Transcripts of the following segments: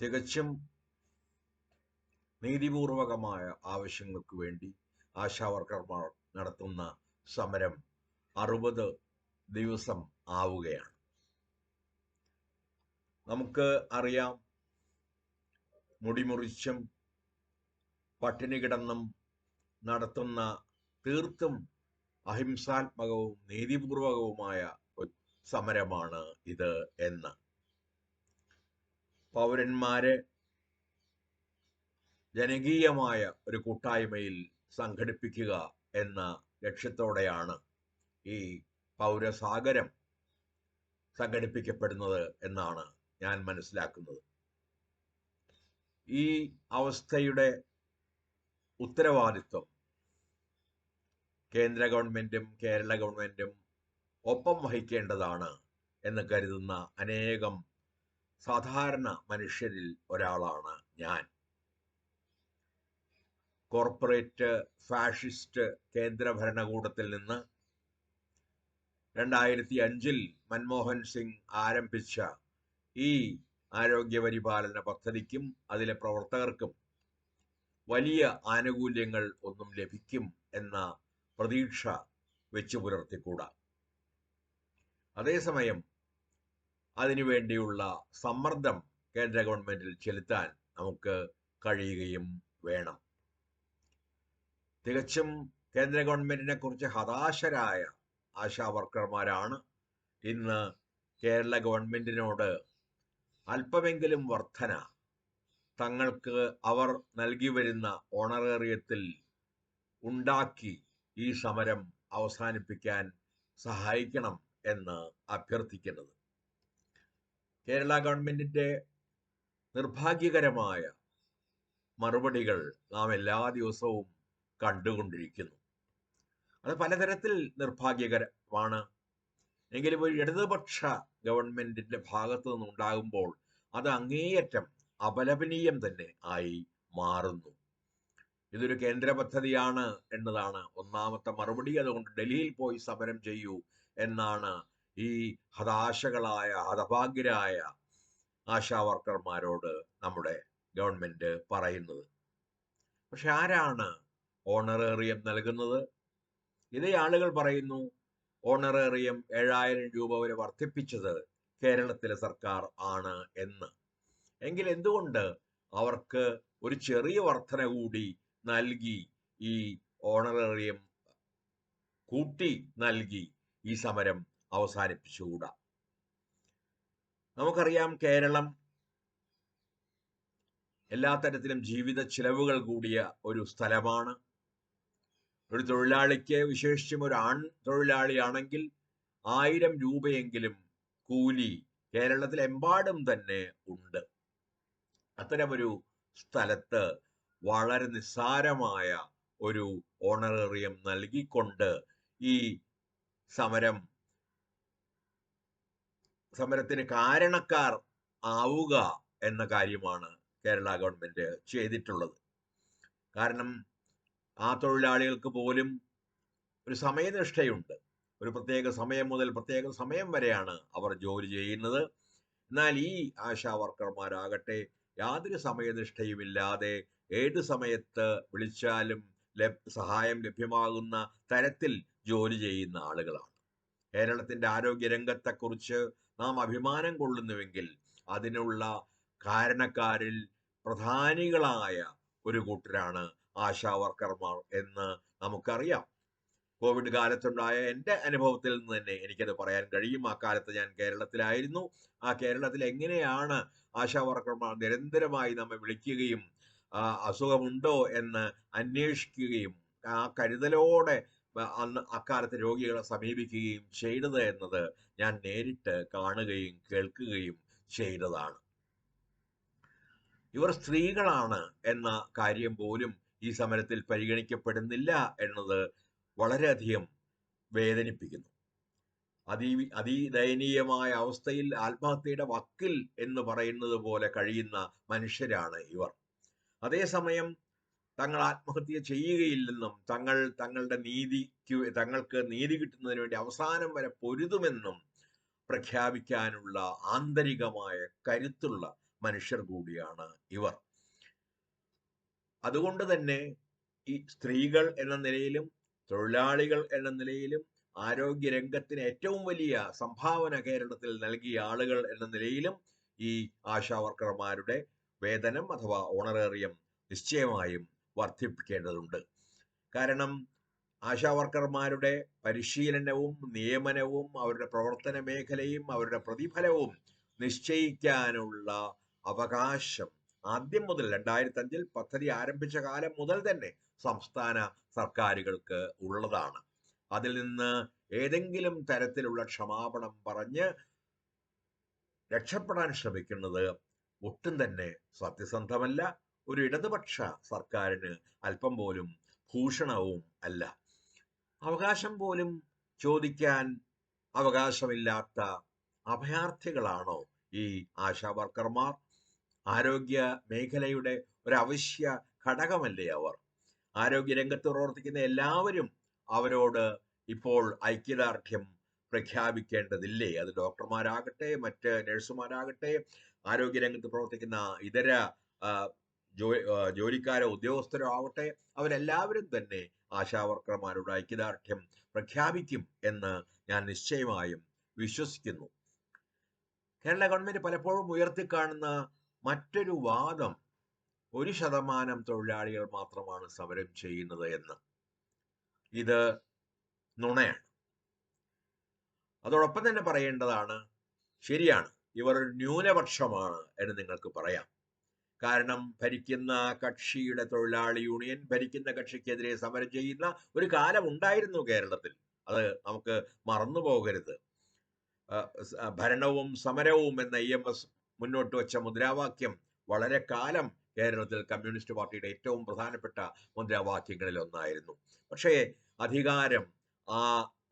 തികച്ചും നീതിപൂർവകമായ ആവശ്യങ്ങൾക്ക് വേണ്ടി ആശാവർക്കർമാർ നടത്തുന്ന സമരം 60 ദിവസം ആവുകയാണ്. നമുക്ക് അറിയാം, മുടിമുറിച്ചും പട്ടിണി കിടന്നും നടത്തുന്ന തീർത്തും അഹിംസാത്മകവും നീതിപൂർവകവുമായ ഒരു സമരമാണ് ഇത് എന്ന്. പൗരന്മാരെ ജനകീയമായ ഒരു കൂട്ടായ്മയിൽ സംഘടിപ്പിക്കുക എന്ന ലക്ഷ്യത്തോടെയാണ് ഈ പൗരസാഗരം സംഘടിപ്പിക്കപ്പെടുന്നത് എന്നാണ് ഞാൻ മനസ്സിലാക്കുന്നത്. ഈ അവസ്ഥയുടെ ഉത്തരവാദിത്വം കേന്ദ്ര ഗവൺമെന്റും കേരള ഗവൺമെന്റും ഒപ്പം വഹിക്കേണ്ടതാണ് എന്ന് കരുതുന്ന അനേകം സാധാരണ മനുഷ്യരിൽ ഒരാളാണ് ഞാൻ. കോർപ്പറേറ്റ് ഫാഷിസ്റ്റ് കേന്ദ്ര ഭരണകൂടത്തിൽ നിന്ന് 2005 മൻമോഹൻ സിംഗ് ആരംഭിച്ച ഈ ആരോഗ്യപരിപാലന പദ്ധതിക്കും അതിലെ പ്രവർത്തകർക്കും വലിയ ആനുകൂല്യങ്ങൾ ഒന്നും ലഭിക്കും എന്ന പ്രതീക്ഷ വെച്ചു പുലർത്തിക്കൂടാ. അതേസമയം അതിനുവേണ്ടിയുള്ള സമ്മർദ്ദം കേന്ദ്ര ഗവൺമെന്റിൽ ചെലുത്താൻ നമുക്ക് കഴിയുകയും വേണം. തികച്ചും കേന്ദ്ര ഗവൺമെന്റിനെ കുറിച്ച് ഹതാശരായ ആശാവർക്കർമാരാണ് ഇന്ന് കേരള ഗവൺമെന്റിനോട് അല്പമെങ്കിലും വർധന തങ്ങൾക്ക് അവർ നൽകി വരുന്ന ഓണറേറിയത്തിൽ ഉണ്ടാക്കി ഈ സമരം അവസാനിപ്പിക്കാൻ സഹായിക്കണം എന്ന് അഭ്യർത്ഥിക്കുന്നത്. കേരള ഗവൺമെന്റിന്റെ നിർഭാഗ്യകരമായ മറുപടികൾ നാം എല്ലാ ദിവസവും കണ്ടുകൊണ്ടിരിക്കുന്നു. അത് പലതരത്തിൽ നിർഭാഗ്യകരമാണ്. എങ്കിലും ഒരു ഇടതുപക്ഷ ഗവൺമെന്റിന്റെ ഭാഗത്തു നിന്നുണ്ടാകുമ്പോൾ അത് അങ്ങേയറ്റം അപലപനീയം തന്നെ ആയി മാറുന്നു. ഇതൊരു കേന്ദ്ര പദ്ധതിയാണ് എന്നതാണ് ഒന്നാമത്തെ മറുപടി. അതുകൊണ്ട് ഡൽഹിയിൽ പോയി സമരം ചെയ്യൂ എന്നാണ് ഈ ഹതാശകളായ ഹതഭാഗ്യരായ ആശാവർക്കർമാരോട് നമ്മുടെ ഗവൺമെന്റ് പറയുന്നത്. പക്ഷെ ആരാണ് ഓണറേറിയം നൽകുന്നത്? ഇതേ ആളുകൾ പറയുന്നു ഓണറേറിയം 7000 രൂപ വരെ വർദ്ധിപ്പിച്ചത് കേരളത്തിലെ സർക്കാർ ആണ് എന്ന്. എങ്കിൽ എന്തുകൊണ്ട് അവർക്ക് ഒരു ചെറിയ വർധന കൂടി നൽകി ഈ ഓണറേറിയം കൂട്ടി നൽകി ഈ സമരം അവസാനിപ്പിച്ചുകൂടാ? നമുക്കറിയാം, കേരളം എല്ലാ തരത്തിലും ജീവിത ചിലവുകൾ കൂടിയ ഒരു സ്ഥലമാണ്. ഒരു തൊഴിലാളിക്ക്, വിശേഷിച്ചും ഒരു ആൺ തൊഴിലാളിയാണെങ്കിൽ 1000 രൂപയെങ്കിലും കൂലി കേരളത്തിലെമ്പാടും തന്നെ ഉണ്ട്. അത്തരമൊരു സ്ഥലത്ത് വളരെ നിസ്സാരമായ ഒരു ഓണറേറിയം നൽകിക്കൊണ്ട് ഈ സമരത്തിന് കാരണക്കാർ ആവുക എന്ന കാര്യമാണ് കേരള ഗവൺമെന്റ് ചെയ്തിട്ടുള്ളത്. കാരണം ആ തൊഴിലാളികൾക്ക് പോലും ഒരു സമയനിഷ്ഠയുണ്ട്. ഒരു പ്രത്യേക സമയം മുതൽ പ്രത്യേക സമയം വരെയാണ് അവർ ജോലി ചെയ്യുന്നത്. എന്നാൽ ഈ ആശാവർക്കർമാരാകട്ടെ യാതൊരു സമയനിഷ്ഠയുമില്ലാതെ ഏത് സമയത്ത് വിളിച്ചാലും സഹായം ലഭ്യമാകുന്ന തരത്തിൽ ജോലി ചെയ്യുന്ന ആളുകളാണ്. കേരളത്തിന്റെ ആരോഗ്യരംഗത്തെക്കുറിച്ച് നാം അഭിമാനം കൊള്ളുന്നുവെങ്കിൽ അതിനുള്ള കാരണക്കാരിൽ പ്രധാനികളായ ഒരു കൂട്ടരാണ് ആശാവർക്കർമാർ എന്ന് നമുക്കറിയാം. കോവിഡ് കാലത്തുണ്ടായ എൻ്റെ അനുഭവത്തിൽ നിന്ന് തന്നെ എനിക്കത് പറയാൻ കഴിയും. ആ കാലത്ത് ഞാൻ കേരളത്തിലായിരുന്നു. ആ കേരളത്തിൽ എങ്ങനെയാണ് ആശാവർക്കർമാർ നിരന്തരമായി നമ്മെ വിളിക്കുകയും അസുഖമുണ്ടോ എന്ന് അന്വേഷിക്കുകയും ആ കരുതലോടെ അന്ന് അക്കാലത്ത് രോഗികളെ സമീപിക്കുകയും ചെയ്തത് എന്നത് ഞാൻ നേരിട്ട് കാണുകയും കേൾക്കുകയും ചെയ്തതാണ്. ഇവർ സ്ത്രീകളാണ് എന്ന കാര്യം പോലും ഈ സമരത്തിൽ പരിഗണിക്കപ്പെടുന്നില്ല എന്നത് വളരെയധികം വേദനിപ്പിക്കുന്നു. അതിദയനീയമായ അവസ്ഥയിൽ ആത്മഹത്യയുടെ വക്കിൽ എന്ന് പറയുന്നത് പോലെ കഴിയുന്ന മനുഷ്യരാണ് ഇവർ. അതേസമയം തങ്ങൾ ആത്മഹത്യ ചെയ്യുകയില്ലെന്നും തങ്ങൾക്ക് നീതി കിട്ടുന്നതിന് വേണ്ടി അവസാനം വരെ പൊരുതുമെന്നും പ്രഖ്യാപിക്കാനുള്ള ആന്തരികമായ കരുത്തുള്ള മനുഷ്യർ കൂടിയാണ് ഇവർ. അതുകൊണ്ട് തന്നെ ഈ സ്ത്രീകൾ എന്ന നിലയിലും തൊഴിലാളികൾ എന്ന നിലയിലും ആരോഗ്യരംഗത്തിന് ഏറ്റവും വലിയ സംഭാവന കേരളത്തിൽ നൽകിയ ആളുകൾ എന്ന നിലയിലും ഈ ആശാവർക്കർമാരുടെ വേതനം അഥവാ ഓണറേറിയം നിശ്ചയമായും വർദ്ധിപ്പിക്കേണ്ടതുണ്ട്. കാരണം ആശാവർക്കർമാരുടെ പരിശീലനവും നിയമനവും അവരുടെ പ്രവർത്തന മേഖലയും അവരുടെ പ്രതിഫലവും നിശ്ചയിക്കാനുള്ള അവകാശം ആദ്യം മുതൽ 2005 പദ്ധതി ആരംഭിച്ച കാലം മുതൽ തന്നെ സംസ്ഥാന സർക്കാരുകൾക്ക് ഉള്ളതാണ്. അതിൽ നിന്ന് ഏതെങ്കിലും തരത്തിലുള്ള ക്ഷമാപണം പറഞ്ഞ് രക്ഷപ്പെടാൻ ശ്രമിക്കുന്നത് ഒട്ടും തന്നെ സത്യസന്ധമല്ല, ഒരു ഇടതുപക്ഷ സർക്കാരിന് അല്പം പോലും ഭൂഷണവും അല്ല. അവകാശം പോലും ചോദിക്കാൻ അവകാശമില്ലാത്ത അഭയാർത്ഥികളാണോ ഈ ആശാവർക്കർമാർ? ആരോഗ്യ മേഖലയുടെ ഒരു അവശ്യ ഘടകമല്ലേ അവർ? ആരോഗ്യരംഗത്ത് പ്രവർത്തിക്കുന്ന എല്ലാവരും അവരോട് ഇപ്പോൾ ഐക്യദാർഢ്യം പ്രഖ്യാപിക്കേണ്ടതില്ലേ? അത് ഡോക്ടർമാരാകട്ടെ, മറ്റ് നഴ്സുമാരാകട്ടെ, ആരോഗ്യരംഗത്ത് പ്രവർത്തിക്കുന്ന ഇതര ജോലിക്കാരോ ഉദ്യോഗസ്ഥരോ ആവട്ടെ, അവരെല്ലാവരും തന്നെ ആശാവർക്കർമാരുടെ ഐക്യദാർഢ്യം പ്രഖ്യാപിക്കും എന്ന് ഞാൻ നിശ്ചയമായും വിശ്വസിക്കുന്നു. കേരള ഗവൺമെന്റ് പലപ്പോഴും ഉയർത്തിക്കാണുന്ന മറ്റൊരു വാദം 1% തൊഴിലാളികൾ മാത്രമാണ് സമരം ചെയ്യുന്നത് എന്ന്. ഇത് നുണയാണ്. അതോടൊപ്പം തന്നെ പറയേണ്ടതാണ്, ശരിയാണ്, ഇവർ ഒരു ന്യൂനപക്ഷമാണ് എന്ന് നിങ്ങൾക്ക് പറയാം. കാരണം ഭരിക്കുന്ന കക്ഷിയുടെ തൊഴിലാളി യൂണിയൻ ഭരിക്കുന്ന കക്ഷിക്കെതിരെ സമരം ചെയ്യുന്ന ഒരു കാലം ഉണ്ടായിരുന്നു കേരളത്തിൽ. അത് നമുക്ക് മറന്നു പോകരുത്. ഭരണവും സമരവും എന്ന EMS മുന്നോട്ട് വെച്ച മുദ്രാവാക്യം വളരെ കാലം കേരളത്തിൽ കമ്മ്യൂണിസ്റ്റ് പാർട്ടിയുടെ ഏറ്റവും പ്രധാനപ്പെട്ട മുദ്രാവാക്യങ്ങളിൽ ഒന്നായിരുന്നു. പക്ഷേ അധികാരം ആ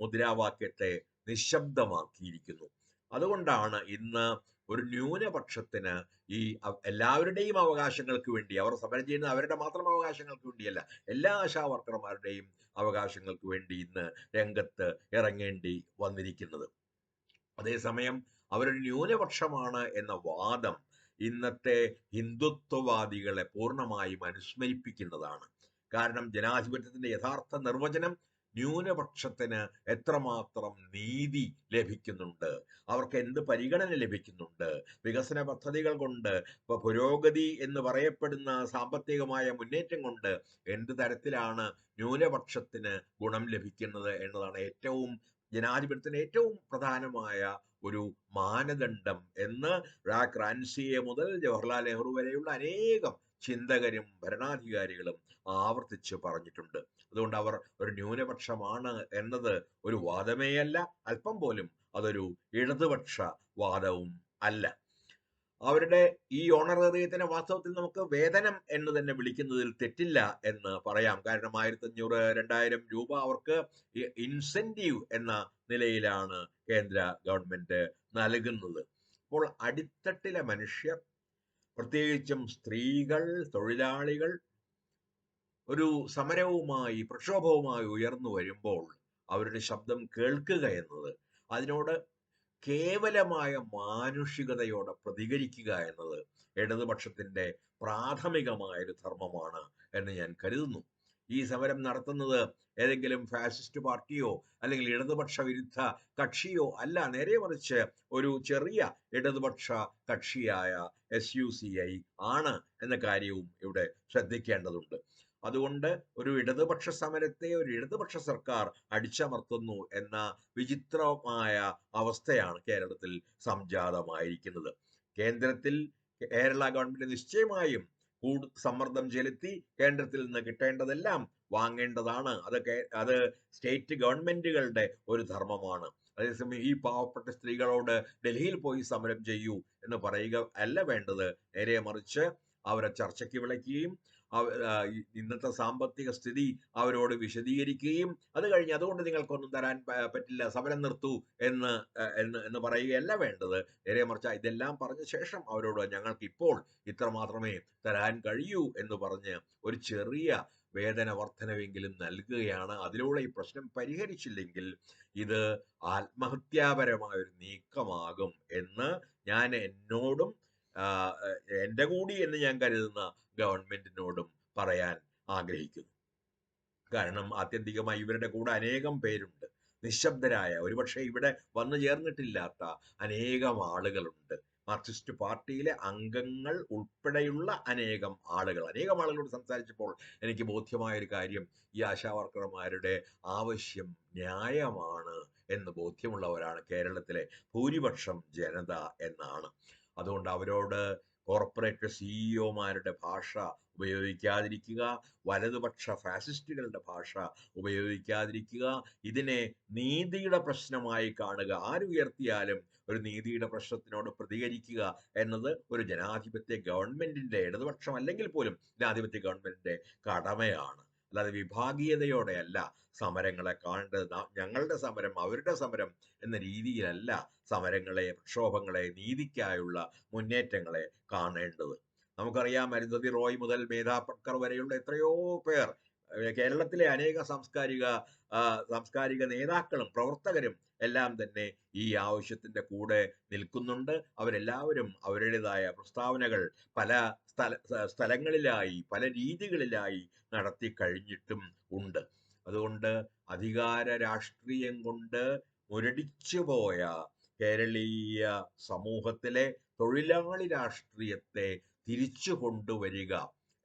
മുദ്രാവാക്യത്തെ നിശബ്ദമാക്കിയിരിക്കുന്നു. അതുകൊണ്ടാണ് ഇന്ന് ഒരു ന്യൂനപക്ഷത്തിന് ഈ എല്ലാവരുടെയും അവകാശങ്ങൾക്ക് വേണ്ടി, അവർ സമരം ചെയ്യുന്ന അവരുടെ മാത്രം അവകാശങ്ങൾക്ക് വേണ്ടിയല്ല, എല്ലാ ആശാവർക്കർമാരുടെയും അവകാശങ്ങൾക്ക് വേണ്ടി ഇന്ന് രംഗത്ത് ഇറങ്ങേണ്ടി വന്നിരിക്കുന്നത്. അതേസമയം അവരൊരു ന്യൂനപക്ഷമാണ് എന്ന വാദം ഇന്നത്തെ ഹിന്ദുത്വവാദികളെ പൂർണ്ണമായും അനുസ്മരിപ്പിക്കുന്നതാണ്. കാരണം ജനാധിപത്യത്തിന്റെ യഥാർത്ഥ നിർവചനം ന്യൂനപക്ഷത്തിന് എത്രമാത്രം നീതി ലഭിക്കുന്നുണ്ട്, അവർക്ക് എന്ത് പരിഗണന ലഭിക്കുന്നുണ്ട്, വികസന പദ്ധതികൾ കൊണ്ട്, പുരോഗതി എന്ന് പറയപ്പെടുന്ന സാമ്പത്തികമായ മുന്നേറ്റം കൊണ്ട് എന്ത് തരത്തിലാണ് ന്യൂനപക്ഷത്തിന് ഗുണം ലഭിക്കുന്നത് എന്നതാണ് ജനാധിപത്യത്തിന് ഏറ്റവും പ്രധാനമായ ഒരു മാനദണ്ഡം എന്ന് റാക് റാൻസിയെ മുതൽ ജവഹർലാൽ നെഹ്റു വരെയുള്ള അനേകം ചിന്തകരും ഭരണാധികാരികളും ആവർത്തിച്ച് പറഞ്ഞിട്ടുണ്ട്. അതുകൊണ്ട് അവർ ഒരു ന്യൂനപക്ഷമാണ് എന്നത് ഒരു വാദമേയല്ല, അല്പം പോലും അതൊരു ഇടതുപക്ഷ വാദവും അല്ല. അവരുടെ ഈ ഓണറേറിയത്തിനെ വാസ്തവത്തിൽ നമുക്ക് വേതനം എന്ന് തന്നെ വിളിക്കുന്നതിൽ തെറ്റില്ല എന്ന് പറയാം. കാരണം 1500-2000 രൂപ അവർക്ക് ഇൻസെന്റീവ് എന്ന നിലയിലാണ് കേന്ദ്ര ഗവൺമെന്റ് നൽകുന്നത്. അപ്പോൾ അടിത്തട്ടിലെ മനുഷ്യർ, പ്രത്യേകിച്ചും സ്ത്രീകൾ, തൊഴിലാളികൾ ഒരു സമരവുമായി, പ്രക്ഷോഭവുമായി ഉയർന്നു വരുമ്പോൾ അവരുടെ ശബ്ദം കേൾക്കുക എന്നത്, അതിനോട് കേവലമായ മാനുഷികതയോടെ പ്രതികരിക്കുക എന്നത് ഇടതുപക്ഷത്തിന്റെ പ്രാഥമികമായ ഒരു ധർമ്മമാണ് എന്ന് ഞാൻ കരുതുന്നു. ഈ സമരം നടത്തുന്നത് ഏതെങ്കിലും ഫാസിസ്റ്റ് പാർട്ടിയോ അല്ലെങ്കിൽ ഇടതുപക്ഷ വിരുദ്ധ കക്ഷിയോ അല്ല, നേരെ മറിച്ച് ഒരു ചെറിയ ഇടതുപക്ഷ കക്ഷിയായ SUCI ആണ് എന്ന കാര്യവും ഇവിടെ ശ്രദ്ധിക്കേണ്ടതുണ്ട്. അതുകൊണ്ട് ഒരു ഇടതുപക്ഷ സമരത്തെ ഒരു ഇടതുപക്ഷ സർക്കാർ അടിച്ചമർത്തുന്നു എന്ന വിചിത്രമായ അവസ്ഥയാണ് കേരളത്തിൽ സംജാതമായിരിക്കുന്നത്. കേന്ദ്രത്തിൽ കേരള ഗവൺമെന്റ് നിശ്ചയമായും സമ്മർദ്ദം ചെലുത്തി കേന്ദ്രത്തിൽ നിന്ന് കിട്ടേണ്ടതെല്ലാം വാങ്ങേണ്ടതാണ്. അത് സ്റ്റേറ്റ് ഗവൺമെന്റുകളുടെ ഒരു ധർമ്മമാണ്. അതേസമയം ഈ പാവപ്പെട്ട സ്ത്രീകളോട് ഡൽഹിയിൽ പോയി സമരം ചെയ്യൂ എന്ന് പറയുക അല്ല വേണ്ടത്. നേരെ മറിച്ച് അവരെ ചർച്ചയ്ക്ക് വിളിക്കുകയും ഇന്നത്തെ സാമ്പത്തിക സ്ഥിതി അവരോട് വിശദീകരിക്കുകയും അത് കഴിഞ്ഞ് അതുകൊണ്ട് നിങ്ങൾക്കൊന്നും തരാൻ പറ്റില്ല, സമരം നിർത്തൂ എന്ന് പറയുകയല്ല വേണ്ടത്. നേരെ മറിച്ച് ഇതെല്ലാം പറഞ്ഞ ശേഷം അവരോട് ഞങ്ങൾക്ക് ഇപ്പോൾ ഇത്ര മാത്രമേ തരാൻ കഴിയൂ എന്ന് പറഞ്ഞ് ഒരു ചെറിയ വേതന വർധനവെങ്കിലും നൽകുകയാണ്. അതിലൂടെ ഈ പ്രശ്നം പരിഹരിച്ചില്ലെങ്കിൽ ഇത് ആത്മഹത്യാപരമായ ഒരു നീക്കമാകും എന്ന് ഞാൻ എന്നോടും എൻ്റെ കൂടി എന്ന് ഞാൻ കരുതുന്ന ഗവൺമെന്റിനോടും പറയാൻ ആഗ്രഹിക്കുന്നു. കാരണം ആത്യന്തികമായി ഇവരുടെ കൂടെ അനേകം പേരുണ്ട്. നിശബ്ദരായ, ഒരുപക്ഷെ ഇവിടെ വന്നു ചേർന്നിട്ടില്ലാത്ത അനേകം ആളുകളുണ്ട്. മാർക്സിസ്റ്റ് പാർട്ടിയിലെ അംഗങ്ങൾ ഉൾപ്പെടെയുള്ള അനേകം ആളുകളോട് സംസാരിച്ചപ്പോൾ എനിക്ക് ബോധ്യമായ ഒരു കാര്യം, ഈ ആശാവർക്കർമാരുടെ ആവശ്യം ന്യായമാണ് എന്ന് ബോധ്യമുള്ളവരാണ് കേരളത്തിലെ ഭൂരിപക്ഷം ജനത എന്നാണ്. അതുകൊണ്ട് അവരോട് കോർപ്പറേറ്റ് സിഇഒമാരുടെ ഭാഷ ഉപയോഗിക്കാതിരിക്കുക, വലതുപക്ഷ ഫാസിസ്റ്റുകളുടെ ഭാഷ ഉപയോഗിക്കാതിരിക്കുക, ഇതിനെ നീതിയുടെ പ്രശ്നമായി കാണുക. ആരുയർത്തിയാലും ഒരു നീതിയുടെ പ്രശ്നത്തിനോട് പ്രതികരിക്കുക എന്നത് ഒരു ജനാധിപത്യ ഗവൺമെന്റിന്റെ, ഇടതുപക്ഷം അല്ലെങ്കിൽ പോലും ജനാധിപത്യ ഗവൺമെന്റിന്റെ കടമയാണ്. അല്ലാതെ വിഭാഗീയതയോടെയല്ല സമരങ്ങളെ കാണേണ്ടത്. ഞങ്ങളുടെ സമരം അവരുടെ സമരം എന്ന രീതിയിലല്ല സമരങ്ങളെ, പ്രക്ഷോഭങ്ങളെ, നീതിക്കായുള്ള മുന്നേറ്റങ്ങളെ കാണേണ്ടത്. നമുക്കറിയാം, അരുന്ധതി റോയ് മുതൽ മേധാ പട്കർ വരെയുള്ള എത്രയോ പേർ, കേരളത്തിലെ അനേക സാംസ്കാരിക നേതാക്കളും പ്രവർത്തകരും എല്ലാം തന്നെ ഈ ആവശ്യത്തിന്റെ കൂടെ നിൽക്കുന്നുണ്ട്. അവരെല്ലാവരും അവരുടേതായ പ്രസ്താവനകൾ പല സ്ഥലങ്ങളിലായി, പല രീതികളിലായി നടത്തി കഴിഞ്ഞിട്ടും ഉണ്ട്. അതുകൊണ്ട് അധികാര രാഷ്ട്രീയം കൊണ്ട് മുരടിച്ചു പോയ കേരളീയ സമൂഹത്തിലെ തൊഴിലാളി രാഷ്ട്രീയത്തെ തിരിച്ചു കൊണ്ടുവരിക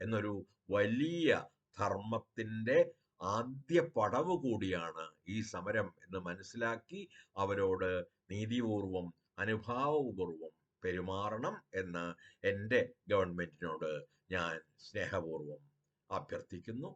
എന്നൊരു വലിയ ധർമ്മത്തിന്റെ ആദ്യ പടവ് കൂടിയാണ് ഈ സമരം എന്ന് മനസ്സിലാക്കി അവരോട് നീതിപൂർവം, അനുഭാവപൂർവം പെരുമാറണം എന്ന് എൻ്റെ ഗവൺമെന്റിനോട് ഞാൻ സ്നേഹപൂർവം അഭ്യർത്ഥിക്കുന്നു.